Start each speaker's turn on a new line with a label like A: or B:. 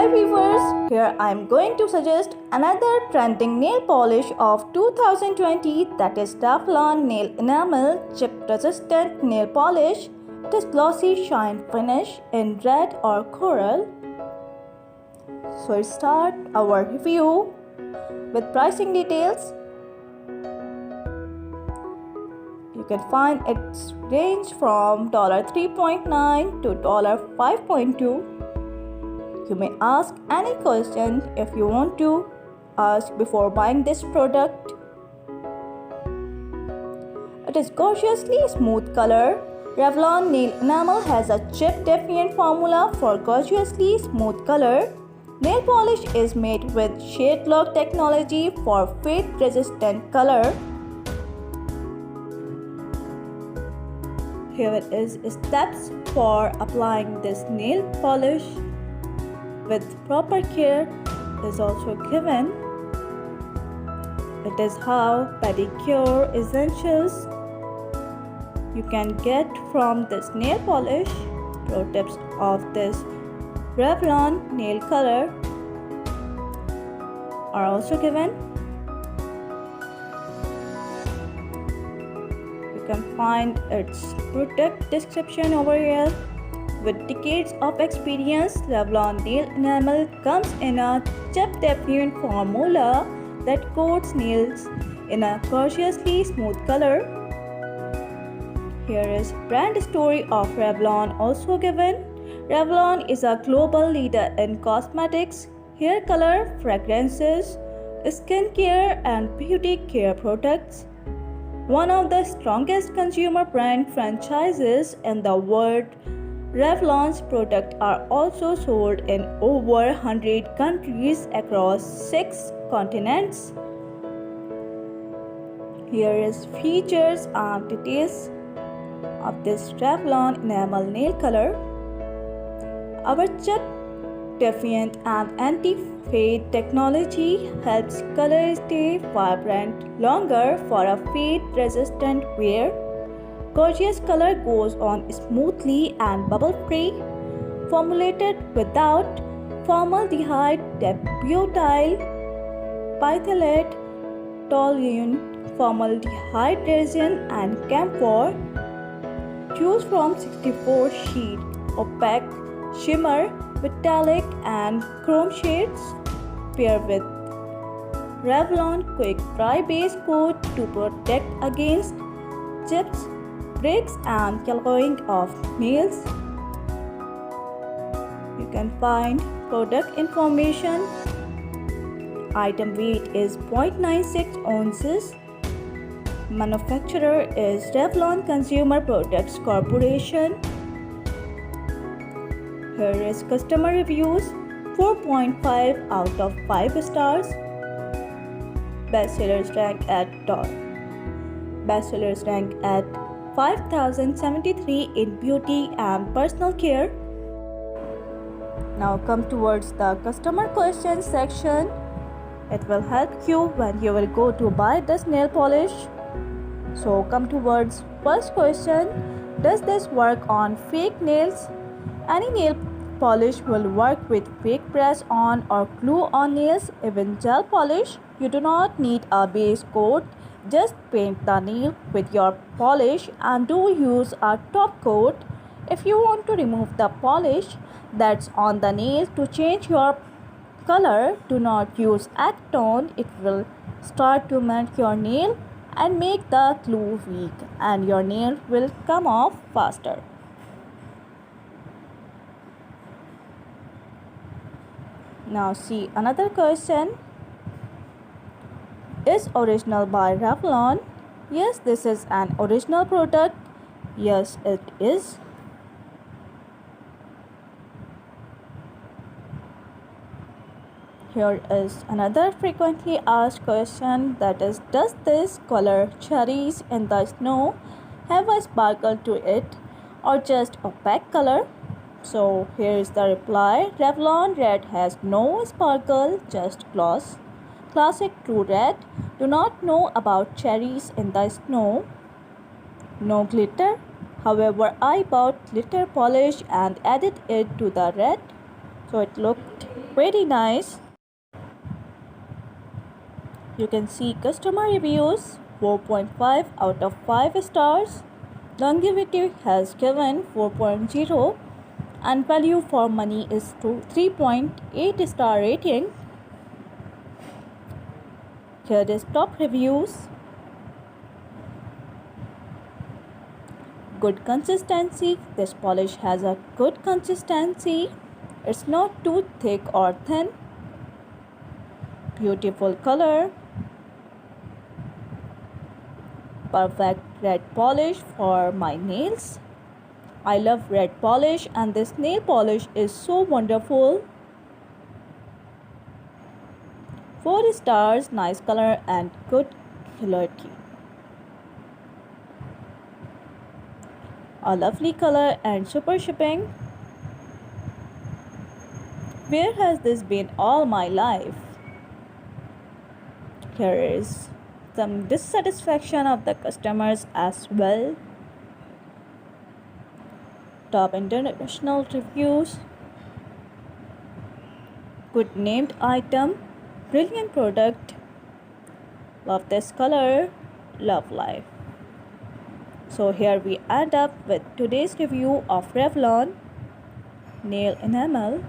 A: Hi viewers, here I am going to suggest another trending nail polish of 2020, that is Revlon Nail Enamel Chip Resistant Nail Polish. It is glossy shine finish in red or coral. So let's start our review with pricing details. You can find its range from $3.9 to $5.2. You may ask any question if you want to ask before buying this product. It is gorgeously smooth color. Revlon Nail Enamel has a chip defiant formula for gorgeously smooth color. Nail polish is made with shade lock technology for fade resistant color. Here is steps for applying this nail polish with proper care is also given. It is how pedicure essentials you can get from this nail polish. Pro tips of this Revlon nail color are also given. You can find its product description over here. With decades of experience, Revlon Nail Enamel comes in a chip-defiant formula that coats nails in a gorgeously smooth color. Here is brand story of Revlon also given. Revlon is a global leader in cosmetics, hair color, fragrances, skincare, and beauty care products. One of the strongest consumer brand franchises in the world, Revlon's products are also sold in over 100 countries across 6 continents. Here is features and details of this Revlon enamel nail color. Our chip defiant and anti-fade technology helps color stay vibrant longer for a fade resistant wear. Gorgeous color goes on smoothly and bubble-free. Formulated without formaldehyde, butyl phthalate, toluene, formaldehyde resin, and camphor. Choose from 64 sheet, opaque, shimmer, metallic, and chrome shades. Pair with Revlon Quick Dry Base Coat to protect against chips, breaks, and yellowing of nails. You can find product information. Item weight is 0.96 ounces. Manufacturer is Revlon Consumer Products Corporation. Here is customer reviews. 4.5 out of 5 stars. Bestsellers rank at 5073 in beauty and personal care. Now come towards the customer questions section. It will help you when you will go to buy this nail polish. So come towards first question. Does this work on fake nails? Any nail polish will work with fake press on or glue on nails, even gel polish. You do not need a base coat. Just paint the nail with your polish and do use a top coat. If you want to remove the polish that's on the nail to change your color, do not use acetone. It will start to melt your nail and make the glue weak, and your nail will come off faster. Now see another question. Is original by Revlon? Yes, this is an original product. Yes, it is. Here is another frequently asked question, that is, does this color cherries in the snow have a sparkle to it or just opaque color? So here is the reply. Revlon red has no sparkle, just gloss. Classic true red. Do not know about cherries in the snow. No glitter. However, I bought glitter polish and added it to the red. So it looked pretty nice. You can see customer reviews 4.5 out of 5 stars. Longevity has given 4.0 and value for money is to 3.8 star rating. Here is top reviews. Good consistency. This polish has a good consistency. It's not too thick or thin. Beautiful color. Perfect red polish for my nails. I love red polish and this nail polish is so wonderful. 4 stars, nice color and good clarity. A lovely color and super shipping. Where has this been all my life? Here is some dissatisfaction of the customers as well. Top international reviews. Good named item. Brilliant product. Love this color. Love life. So here we end up with today's review of Revlon nail enamel.